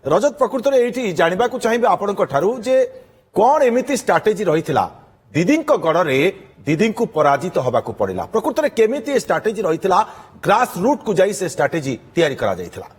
रजत प्रकृत ये जानवा चाहिए आपण जे कौन एमती स्ट्राटेजी रही दीदी गढ़ में दीदी को पराजित होगा पड़ा प्रकृत में केमी स्ट्राटेजी रही ग्रास रूट को जाई से स्ट्राटेजी तैयारी करा जायथिला।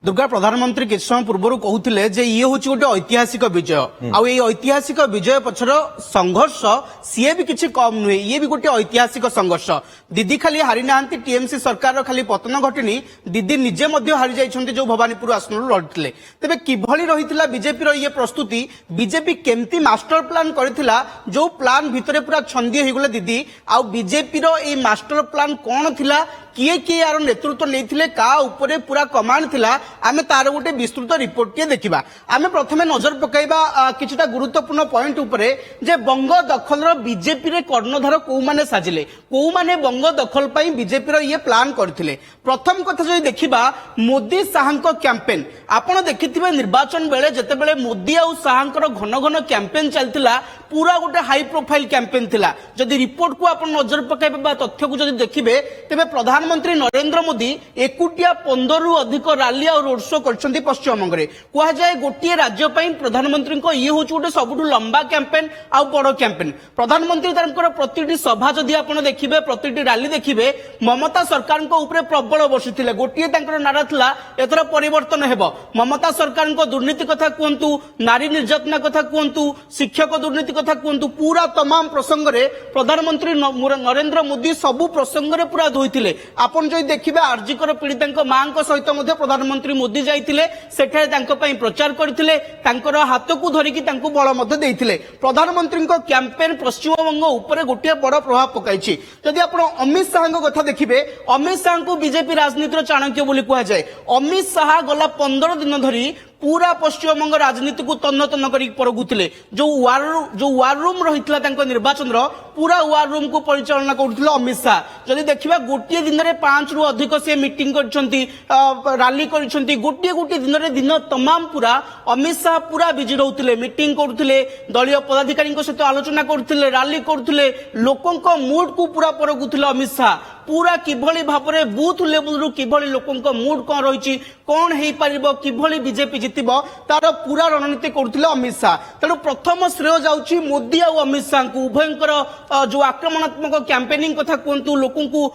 दुर्गा प्रधानमंत्री किछ समय पूर्व कहते जे ये हूँ गोटे ऐतिहासिक विजय आउ ऐतिहासिक विजय पछर संघर्ष सी भी किसी कम नुहे ये भी गोटे ऐतिहासिक संघर्ष दीदी खाली हारी ना टीएमसी सरकार खाली पतन घटनी दीदी निजे हारी जाइछन्ति जो भवानीपुर आसन लड़ते तेबे किभली रही बीजेपी ये प्रस्तुति बीजेपी केमती मास्टर प्लान करथिला जो प्लान भितरे पूरा छंदी होगले दीदी आउ बीजेपी ये मास्टर प्लान कौन थिला किए किए यार नेतृत्व नहीं का उपरे पूरा कमांड थिला आमे तार गोटे विस्तृत रिपोर्ट टे देखिबा। आमे प्रथमे नजर पकाइबा किछटा गुरुत्वपूर्ण पॉइंट उपरे जे बंग दखल बीजेपी रे कर्णधार को माने साजिले को माने बंग दखल पई बीजेपी रो ये प्लान करथिले। प्रथम कथा जो देखिबा मोदी साहंको कैंपेन आपण देखिथिबे निर्वाचन बेले जते बेले मोदी आ साहंकर घन घन कैंपेन चलतिला पूरा गोटे हाई प्रोफाइल कैंपेन थिला। जदि रिपोर्ट को आपण नजर पकाइबे बा तथ्य को जदि देखिबे तेबे प्रधानमंत्री नरेंद्र मोदी एकुटिया 15 रु अधिक रैली और रोड शो करछन्ती पश्चिमबंग रे कहा जाए गोटे राज्य पई प्रधानमंत्री को ये होछ गोटे सबुठु लंबा कैंपेन आ बड़ कैंपेन। प्रधानमंत्री तांकर प्रतिटी सभा जदि आपण देखिबे प्रतिटी रैली देखिबे ममता सरकार को ऊपर प्रबल बसिथिले गोटे तांकर नारा थिला एथरा परिवर्तन हेबो ममता सरकार को दुर्नीति कथा कहंतु नारी निर्यातना कथा कहंतु शिक्षक दुर्नीति कथा कहंतु पूरा तमाम प्रसंग रे प्रधानमंत्री नरेंद्र मोदी सबु प्रसंग रे पूरा धोइथिले। आपण जदि देखिबे आरजीकर पीड़ितांक मांक सहित मध्ये प्रधानमंत्री मोदी जाइथिले सेठारे तांको पई प्रचार करथिले तांकर हाथ को धरिकी तांको बळ मध्ये देइथिले। प्रधानमंत्री को कैंपेन पश्चिमबंग ऊपर गोटे बड़ प्रभाव पकाइछि। जदि आपण अमित शाह को कथा देखिबे अमित शाह को बीजेपी राजनीतिर चाणक्य बोली कहा जाए। अमित शाह गला 15 दिन धरी पूरा पश्चिमबंग राजनीति को तन्न तन्न करी परगुथिले जो वार रूम रहितला तांको निर्वाचन रो पूरा वार रूम को परिचालना करथिले अमित शाह। जदि देखिबा गोटे दिन रे 5 रु अधिक से मीटिंग करछन्ती रैली करछन्ती गोटे गोटे दिन रे दिन तमाम पूरा अमित शाह पूरा बिजी रहउथिले मीटिंग करथिले दलीय पदाधिकारी सहित आलोचना करथिले रैली करथिले लोकन को मूड को पूरा परगुथिले अमित शाह पूरा किभली भाबरे बूथ लेवल रु किभली लोकन को मूड कोन रहिछि कोन हेई परिबो किभली बीजेपी जितिबो तार पूरा रणनीति करथिले अमित शाह। तेणु प्रथम श्रेय जाउछि मोदी आ अमित शाह को उभयंकर जो आक्रमणात्मक कैंपेनिंग कथा कहंतु लोकन को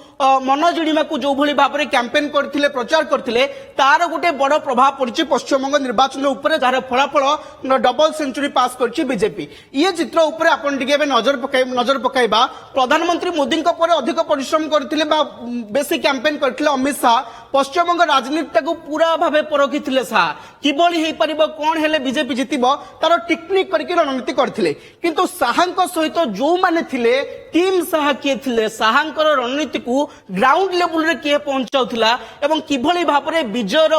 मन जिणीमा को जो भली भाबरे कैंपेन करथिले प्रचार करथिले तार गोटे बड़ प्रभाव पड़छि पश्चिमबंग निर्वाचन ऊपर जार फलाफल डबल सेंचुरी पास करछि बीजेपी। ये चित्र ऊपर आपण टिके नजर पकाइबा प्रधानमंत्री मोदी को पर अधिक परिश्रम करथिले बेसी कैंपेन करथिले अमित शाह पश्चिमबंग राजनीति को पूरा भावे परखिथिले शाह किभली हेई परिबो कोन हेले बीजेपी जितिबो तार टेक्निक करके रणनीति करथिले। किंतु शाहंक सहित जो माने थिले टीम शाह किए थिले शाहंकर रणनीति को ग्राउंड लेवल रे किए पहुंचाउथिला एवं किभली भाबरे विजयर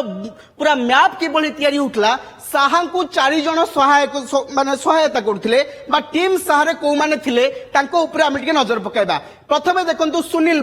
पूरा मैप किभली तयारी होतला शाह को 4 जन सहायक माने सहायता करथिले बा टीम शाह रे को माने थिले तांको ऊपर हम टिके नजर पकाइबा। प्रथमे देखंतु सुनील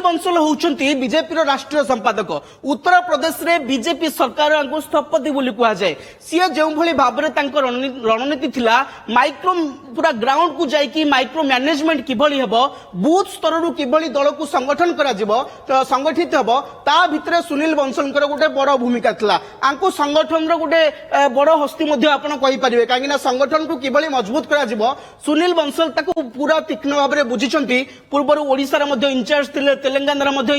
बंसल होउचंती बीजेपी रो राष्ट्रीय संपादक उत्तर प्रदेश रे बीजेपी सरकार को स्थपति बोली कहा जाए। सी जो भली भाबरे तांको रणनीति थिला माइक्रो पूरा ग्राउंड को जाइकी माइक्रो मैनेजमेंट किभली हेबो बूथ स्तर रु किभली दल को संगठन करा जिवो संगठित हेबो ता भितरे सुनील बंसलकर गोटे बड़ भूमिका थिला। आंको संगठन रो गोटे बड़ हस्ती मध्ये आपण कहि परिबे काहे ना संगठन को किभली मजबूत करा जिवो सुनील बंसल ताको पूरा तीक्ष्ण भाबरे बुझिचंती। पूर्वर ओडिसा रे मध्ये इंचार्ज थिले तेलंगाना रे मध्ये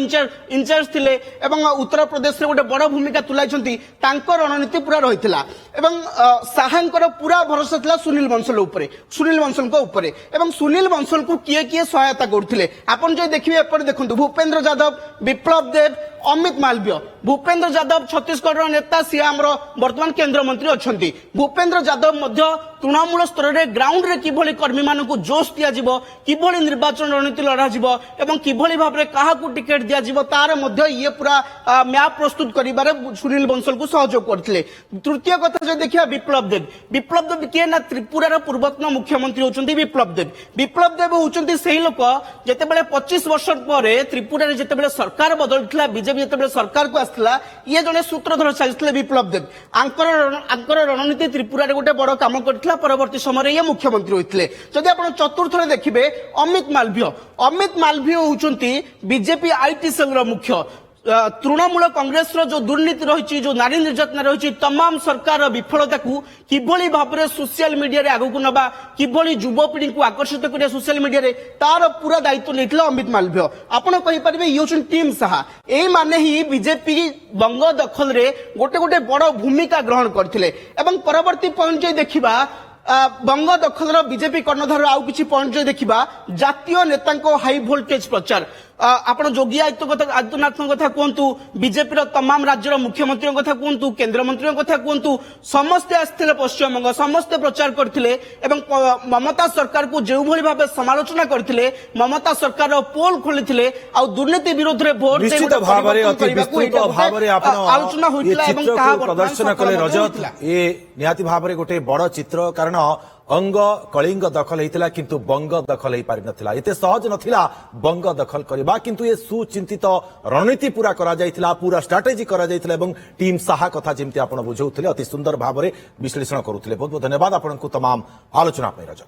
इंचार्ज थिले एवं उत्तर प्रदेश रे गोटे बड़ भूमिका तुलाइचंती तांको रणनीति पूरा रहितला एवं शाहंकर पूरा भरोसा थिला सुनील बंसल को ऊपर एवं सुनील बंसल को किए सहायता करथिले। आपण जे देखिबे एपर देखंतु भूपेंद्र यादव विप्लव देव अमित मालवीय भूपेंद्र यादव छत्तीसगढ़ नेता सी आमर वर्तमान केंद्र मंत्री अच्छी भूपेंद्र यादव तृणमूल स्तर में ग्राउंड रे किभली कर्मी मानक जोश दिज्व किभली निर्वाचन रणनीति लड़ाଯିव एवं किभली भाव में क्या टिकेट दिज्व तार ये पूरा मैप प्रस्तुत करिबारे सुनील बंसल को सहयोग करथिले। तृतीय कथा जो देखिए विप्लव देव किए ना त्रिपुरार पूर्वतन मुख्यमंत्री होचंती विप्लव देव होचंती सेही लोक जेतेबेले 25 वर्ष पर त्रिपुरा रे जेतेबेले सरकार बदलथिला बीजेपी जेतेबेले सरकार को आसथिला ये जने सूत्रधर साजिथिले विप्लव देव आंकर रणनीति त्रिपुरा रे गोटे बड़ काम करथिला परवर्ती समय ये मुख्यमंत्री होइथिले। जदि आपण चतुर्थ रे देखिबे अमित मालवीय होउचंती बीजेपी आईटी सेल रो मुख्य तृणमूल कांग्रेस जो दुर्नीति रही जो नारी निर्यातना रही तमाम सरकार विफलता को किभली भाव में सोशल मीडिया रे आगु नबा किभली युवपीढ़ी को आकर्षित करिया सोशल मीडिया रे तार पूरा दायित्व नहीं अमित मालवीय आपण कहि परिबे ये होचन टीम साहा एई माने ही बीजेपी बंग दखल रे गोटे गोटे बड़ भूमिका ग्रहण करथिले एवं परवर्ती पॉइंट जे देखिबा बंग दखल बीजेपी कर्णधार आउ किछि पॉइंट जे देखिबा जातीय नेतांको हाई वोल्टेज प्रचार आपण योगी आदित्यनाथ कथा कहतु बीजेपी तमाम राज्यर मुख्यमंत्री कथा कहतु केंद्र मंत्री कथा कहतु समस्ते आसते पश्चिमबंग समस्ते प्रचार करथिले एवं ममता सरकार को जो भली भाबे समालोचना करथिले ममता सरकार पोल खोलिथिले आ दुर्नीति विरोध रे वोट निश्चित भाबरे अति विस्तृत भाबरे आपण आलोचना होइतिला एवं ताहा प्रदर्शन कले रजत ये निहाती भाबरे गोटे बड़ चित्र कारण अंग कलिंग दखल होता किंतु बंग दखल हो पारि नथिला एते सहज नथिला बंग दखल करबा किंतु ये सुचिंतित रणनीति पूरा करा जायतिला पूरा स्ट्रेटेजी करा जायतिला एवं टीम साहा कथा जेमति आपण बुझौथिले अति सुंदर भाबरे विश्लेषण करूथिले बहुत बहुत धन्यवाद आपनकु तमाम आलोचना पे रजत।